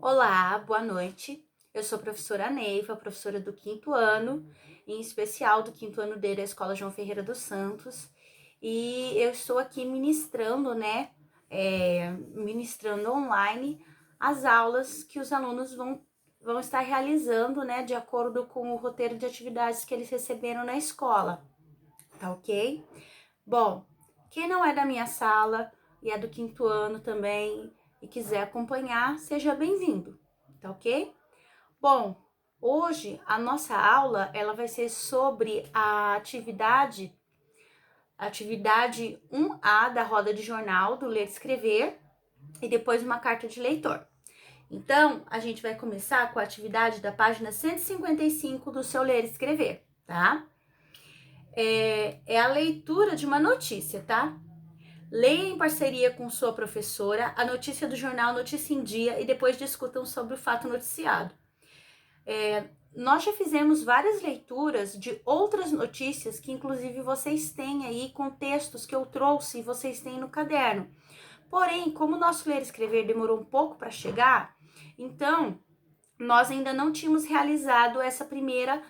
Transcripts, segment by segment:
Olá, boa noite. Eu sou a professora Neiva, professora do quinto ano, em especial do quinto ano D da Escola João Ferreira dos Santos. E eu estou aqui ministrando, ministrando online as aulas que os alunos vão estar realizando, de acordo com o roteiro de atividades que eles receberam na escola, tá ok? Bom, quem não é da minha sala e é do quinto ano também e quiser acompanhar, seja bem-vindo, tá ok? Bom, hoje a nossa aula ela vai ser sobre a atividade 1A da roda de jornal do Ler e Escrever e depois uma carta de leitor. Então, a gente vai começar com a atividade da página 155 do seu Ler e Escrever, tá? É a leitura de uma notícia, tá? Leia em parceria com sua professora a notícia do jornal Notícia em Dia e depois discutam sobre o fato noticiado. Nós já fizemos várias leituras de outras notícias que inclusive vocês têm aí com textos que eu trouxe e vocês têm no caderno. Porém, como o nosso Ler e Escrever demorou um pouco para chegar, então nós ainda não tínhamos realizado essa primeira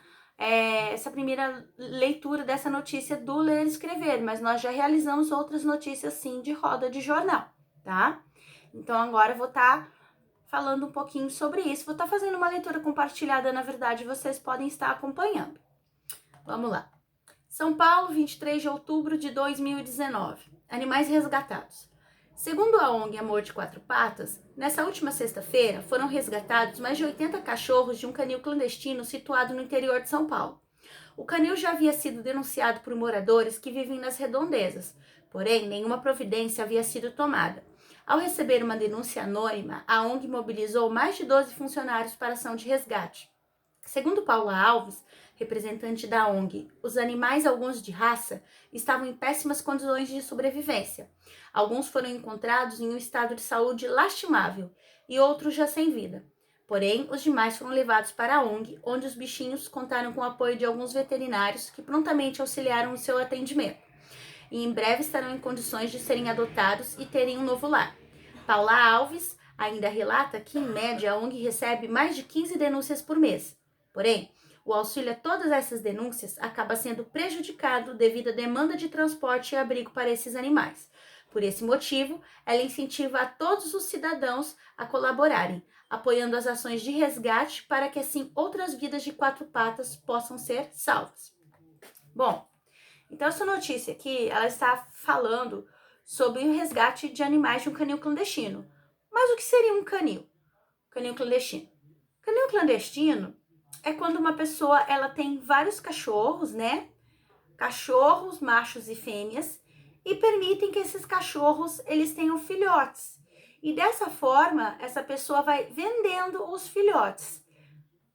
leitura dessa notícia do Ler e Escrever, mas nós já realizamos outras notícias sim de roda de jornal, tá? Então agora eu vou estar falando um pouquinho sobre isso. Vou estar fazendo uma leitura compartilhada, na verdade, vocês podem estar acompanhando. Vamos lá. São Paulo, 23 de outubro de 2019. Animais resgatados. Segundo a ONG Amor de Quatro Patas, nessa última sexta-feira foram resgatados mais de 80 cachorros de um canil clandestino situado no interior de São Paulo. O canil já havia sido denunciado por moradores que vivem nas redondezas, porém nenhuma providência havia sido tomada. Ao receber uma denúncia anônima, a ONG mobilizou mais de 12 funcionários para ação de resgate. Segundo Paula Alves, representante da ONG, os animais, alguns de raça, estavam em péssimas condições de sobrevivência. Alguns foram encontrados em um estado de saúde lastimável e outros já sem vida. Porém, os demais foram levados para a ONG, onde os bichinhos contaram com o apoio de alguns veterinários que prontamente auxiliaram no seu atendimento. E em breve estarão em condições de serem adotados e terem um novo lar. Paula Alves ainda relata que, em média, a ONG recebe mais de 15 denúncias por mês. Porém, o auxílio a todas essas denúncias acaba sendo prejudicado devido à demanda de transporte e abrigo para esses animais. Por esse motivo, ela incentiva a todos os cidadãos a colaborarem, apoiando as ações de resgate para que assim outras vidas de quatro patas possam ser salvas. Bom, então essa notícia aqui, ela está falando sobre o resgate de animais de um canil clandestino. Mas o que seria um canil? Canil clandestino. Canil clandestino é quando uma pessoa ela tem vários cachorros, Cachorros, machos e fêmeas, e permitem que esses cachorros eles tenham filhotes. E dessa forma, essa pessoa vai vendendo os filhotes.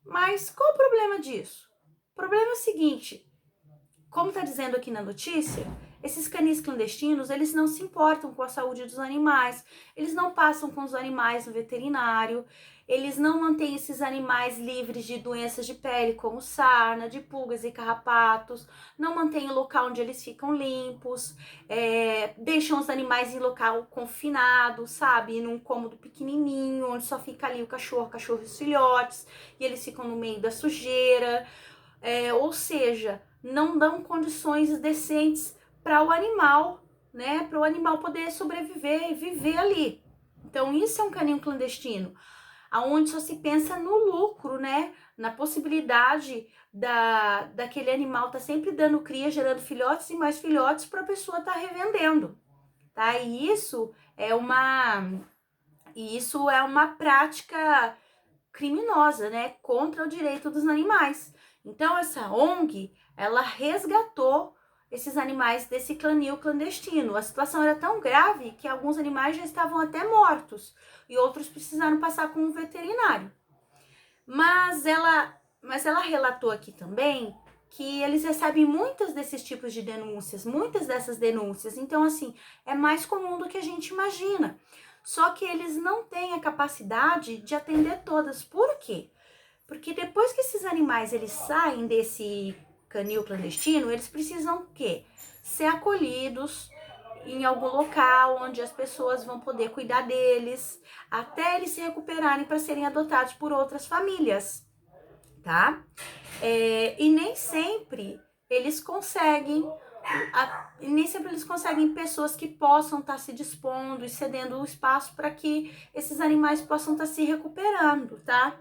Mas qual o problema disso? O problema é o seguinte, como está dizendo aqui na notícia, esses canis clandestinos, eles não se importam com a saúde dos animais, eles não passam com os animais no veterinário, eles não mantêm esses animais livres de doenças de pele, como sarna, de pulgas e carrapatos, não mantêm o local onde eles ficam limpos, deixam os animais em local confinado, sabe, num cômodo pequenininho, onde só fica ali o cachorro e os filhotes, e eles ficam no meio da sujeira, ou seja, não dão condições decentes para o animal, para o animal poder sobreviver e viver ali. Então, isso é um canil clandestino, aonde só se pensa no lucro, na possibilidade daquele animal estar sempre dando cria, gerando filhotes e mais filhotes para a pessoa estar revendendo, tá? E isso é uma prática criminosa, contra o direito dos animais. Então, essa ONG, ela resgatou esses animais desse canil clandestino. A situação era tão grave que alguns animais já estavam até mortos e outros precisaram passar com um veterinário. Mas ela relatou aqui também que eles recebem muitas desses tipos de denúncias, muitas dessas denúncias. Então, assim, é mais comum do que a gente imagina. Só que eles não têm a capacidade de atender todas. Por quê? Porque depois que esses animais eles saem desse canil clandestino, eles precisam o quê? Ser acolhidos em algum local onde as pessoas vão poder cuidar deles, até eles se recuperarem para serem adotados por outras famílias, tá? E nem sempre eles conseguem, pessoas que possam estar se dispondo e cedendo o espaço para que esses animais possam estar se recuperando, tá?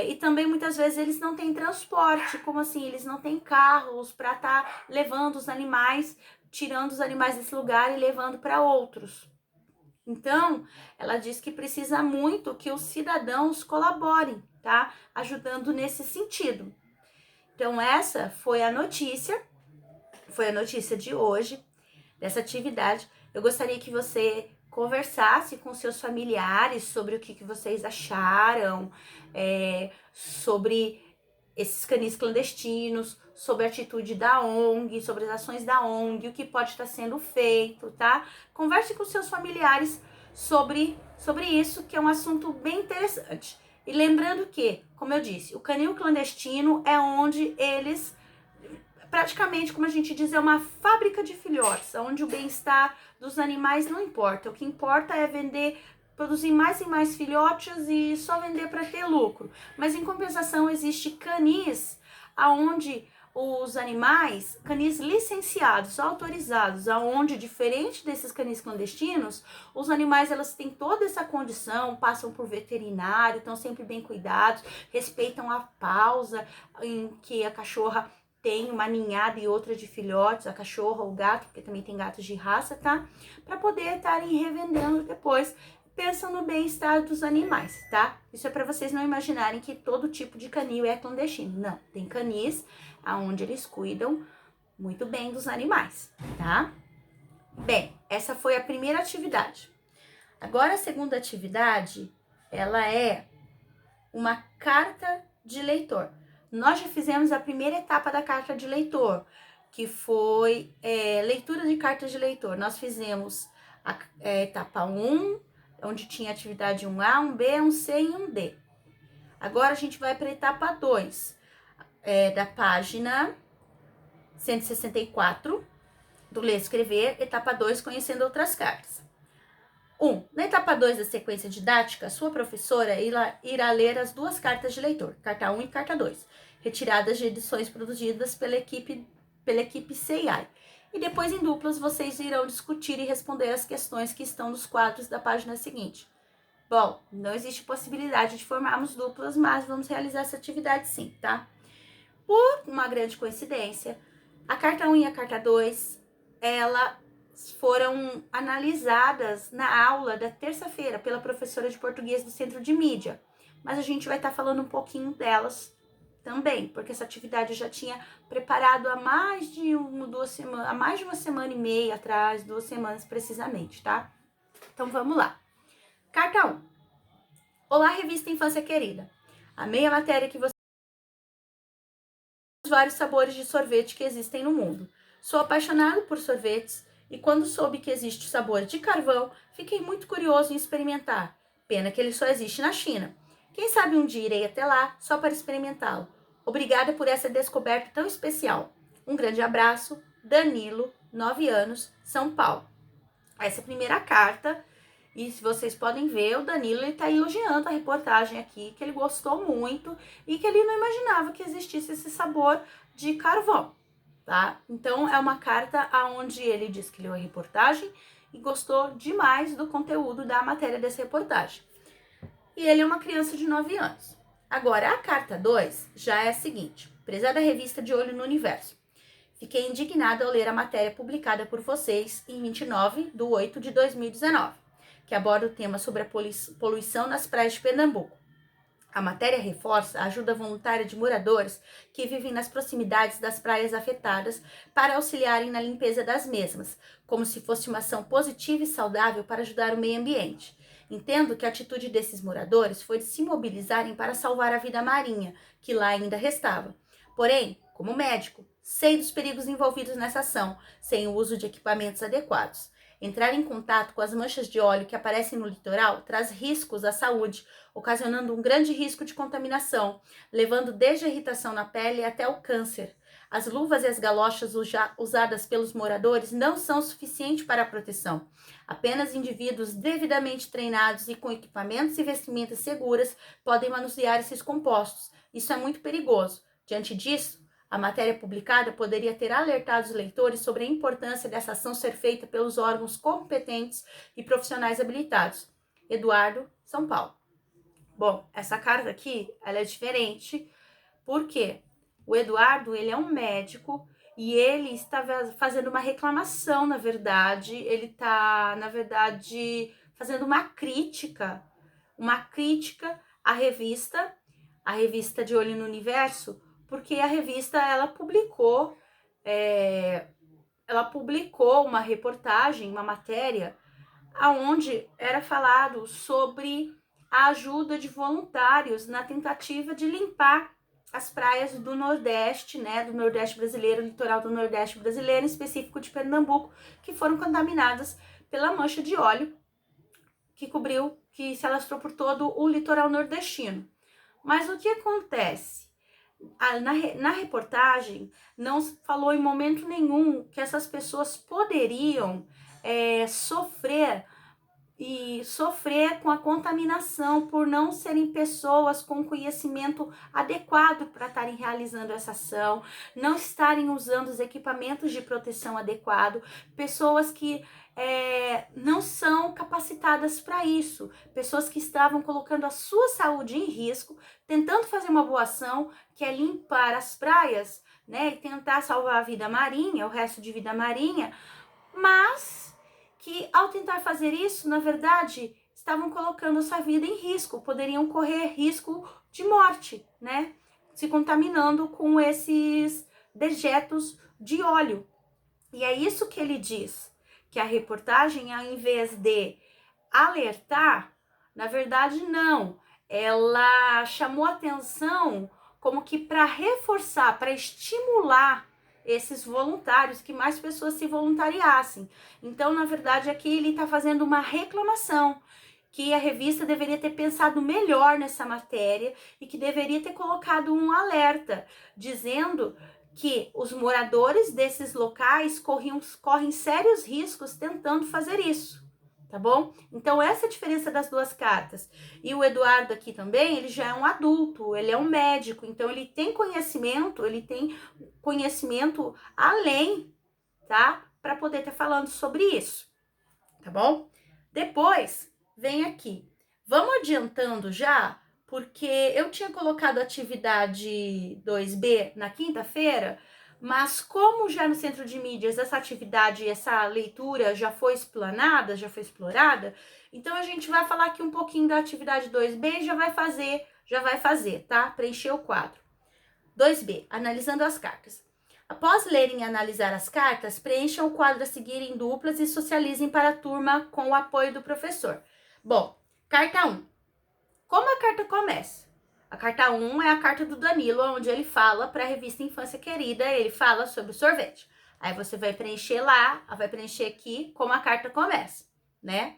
E também muitas vezes eles não têm transporte, como assim? Eles não têm carros para estar levando os animais, tirando os animais desse lugar e levando para outros. Então, ela diz que precisa muito que os cidadãos colaborem, tá? Ajudando nesse sentido. Então, essa foi a notícia de hoje, dessa atividade. Eu gostaria que você conversasse com seus familiares sobre o que vocês acharam, sobre esses canis clandestinos, sobre a atitude da ONG, sobre as ações da ONG, o que pode estar sendo feito, tá? Converse com seus familiares sobre isso, que é um assunto bem interessante. E lembrando que, como eu disse, o canil clandestino é onde eles, praticamente, como a gente diz, é uma fábrica de filhotes, onde o bem-estar dos animais não importa. O que importa é produzir mais e mais filhotes e só vender para ter lucro. Mas em compensação existe canis aonde os animais, canis licenciados, autorizados, aonde, diferente desses canis clandestinos, os animais, elas têm toda essa condição, passam por veterinário, estão sempre bem cuidados, respeitam a pausa em que a cachorra tem uma ninhada e outra de filhotes, a cachorra ou o gato, porque também tem gatos de raça, tá? Para poder estarem revendendo depois. Pensam no bem-estar dos animais, tá? Isso é para vocês não imaginarem que todo tipo de canil é clandestino. Não, tem canis onde eles cuidam muito bem dos animais, tá? Bem, essa foi a primeira atividade. Agora a segunda atividade, ela é uma carta de leitor. Nós já fizemos a primeira etapa da carta de leitor, que foi leitura de cartas de leitor. Nós fizemos a etapa 1, onde tinha atividade 1A, 1B, 1C e 1D. Agora a gente vai para a etapa 2, da página 164, do Ler e Escrever, etapa 2, conhecendo outras cartas. Na etapa 2 da sequência didática, sua professora irá ler as duas cartas de leitor, carta 1 e carta 2, retiradas de edições produzidas pela equipe CI. E depois, em duplas, vocês irão discutir e responder as questões que estão nos quadros da página seguinte. Bom, não existe possibilidade de formarmos duplas, mas vamos realizar essa atividade sim, tá? Por uma grande coincidência, a carta 1 e a carta 2, elas foram analisadas na aula da terça-feira pela professora de português do Centro de Mídia. Mas a gente vai estar falando um pouquinho delas também, porque essa atividade eu já tinha preparado há mais de uma semana e meia atrás, 2 semanas precisamente, tá? Então vamos lá. Carta 1. Olá, revista Infância Querida. Amei a matéria que você... Os vários sabores de sorvete que existem no mundo. Sou apaixonado por sorvetes e quando soube que existe o sabor de carvão, fiquei muito curioso em experimentar. Pena que ele só existe na China. Quem sabe um dia irei até lá só para experimentá-lo. Obrigada por essa descoberta tão especial. Um grande abraço, Danilo, 9 anos, São Paulo. Essa é a primeira carta. E se vocês podem ver, o Danilo está elogiando a reportagem aqui, que ele gostou muito e que ele não imaginava que existisse esse sabor de carvão, tá? Então, é uma carta onde ele diz que leu a reportagem e gostou demais do conteúdo da matéria dessa reportagem. E ele é uma criança de 9 anos. Agora, a carta 2 já é a seguinte. Prezada revista De Olho no Universo. Fiquei indignada ao ler a matéria publicada por vocês em 29/8/2019, que aborda o tema sobre a poluição nas praias de Pernambuco. A matéria reforça a ajuda voluntária de moradores que vivem nas proximidades das praias afetadas para auxiliarem na limpeza das mesmas, como se fosse uma ação positiva e saudável para ajudar o meio ambiente. Entendo que a atitude desses moradores foi de se mobilizarem para salvar a vida marinha, que lá ainda restava. Porém, como médico, sei dos perigos envolvidos nessa ação, sem o uso de equipamentos adequados. Entrar em contato com as manchas de óleo que aparecem no litoral traz riscos à saúde, ocasionando um grande risco de contaminação, levando desde a irritação na pele até o câncer. As luvas e as galochas usadas pelos moradores não são suficientes para a proteção. Apenas indivíduos devidamente treinados e com equipamentos e vestimentas seguras podem manusear esses compostos. Isso é muito perigoso. Diante disso, a matéria publicada poderia ter alertado os leitores sobre a importância dessa ação ser feita pelos órgãos competentes e profissionais habilitados. Eduardo, São Paulo. Bom, essa carta aqui, ela é diferente. Por quê? O Eduardo, ele é um médico e ele está fazendo uma reclamação, na verdade. Ele está, na verdade, fazendo uma crítica à revista De Olho no Universo, porque a revista, ela publicou uma reportagem, uma matéria, aonde era falado sobre a ajuda de voluntários na tentativa de limpar as praias do Nordeste, né, do Nordeste brasileiro, litoral do Nordeste brasileiro, em específico de Pernambuco, que foram contaminadas pela mancha de óleo que se alastrou por todo o litoral nordestino. Mas o que acontece? Na reportagem, não falou em momento nenhum que essas pessoas poderiam sofrer com a contaminação por não serem pessoas com conhecimento adequado para estarem realizando essa ação, não estarem usando os equipamentos de proteção adequado, pessoas que não são capacitadas para isso, pessoas que estavam colocando a sua saúde em risco, tentando fazer uma boa ação, que é limpar as praias, né, e tentar salvar a vida marinha, o resto de vida marinha, mas que ao tentar fazer isso, na verdade, estavam colocando a sua vida em risco, poderiam correr risco de morte, né? Se contaminando com esses dejetos de óleo. E é isso que ele diz, que a reportagem, ao invés de alertar, na verdade não, ela chamou atenção como que para reforçar, para estimular esses voluntários, que mais pessoas se voluntariassem. Então, na verdade, aqui ele está fazendo uma reclamação, que a revista deveria ter pensado melhor nessa matéria e que deveria ter colocado um alerta, dizendo que os moradores desses locais correm sérios riscos tentando fazer isso. Tá bom? Então, essa é a diferença das duas cartas. E o Eduardo aqui também, ele já é um adulto, ele é um médico, então ele tem conhecimento além, tá? Para poder estar falando sobre isso, tá bom? Depois, vem aqui. Vamos adiantando já, porque eu tinha colocado atividade 2B na quinta-feira, mas como já no Centro de Mídias essa atividade, essa leitura já foi explanada, já foi explorada, então a gente vai falar aqui um pouquinho da atividade 2B e já vai fazer, tá? Preencher o quadro. 2B, analisando as cartas. Após lerem e analisar as cartas, preencham o quadro a seguir em duplas e socializem para a turma com o apoio do professor. Bom, carta 1. Como a carta começa? A carta 1 é a carta do Danilo, onde ele fala para a revista Infância Querida, ele fala sobre o sorvete. Aí você vai preencher lá, vai preencher aqui como a carta começa, né?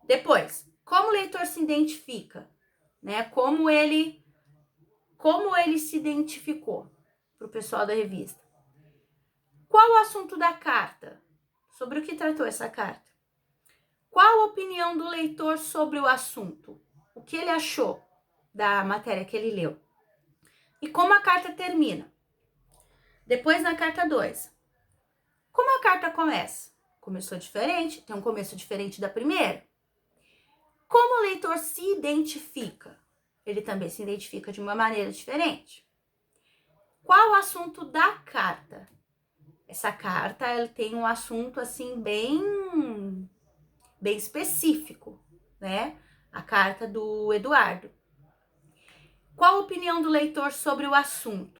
Depois, como o leitor se identifica, né? Como ele se identificou para o pessoal da revista. Qual o assunto da carta? Sobre o que tratou essa carta? Qual a opinião do leitor sobre o assunto? O que ele achou da matéria que ele leu? E como a carta termina? Depois, na carta 2. Como a carta começa? Começou diferente, tem um começo diferente da primeira. Como o leitor se identifica? Ele também se identifica de uma maneira diferente. Qual o assunto da carta? Essa carta, ela tem um assunto assim bem específico, né? A carta do Eduardo. Qual a opinião do leitor sobre o assunto?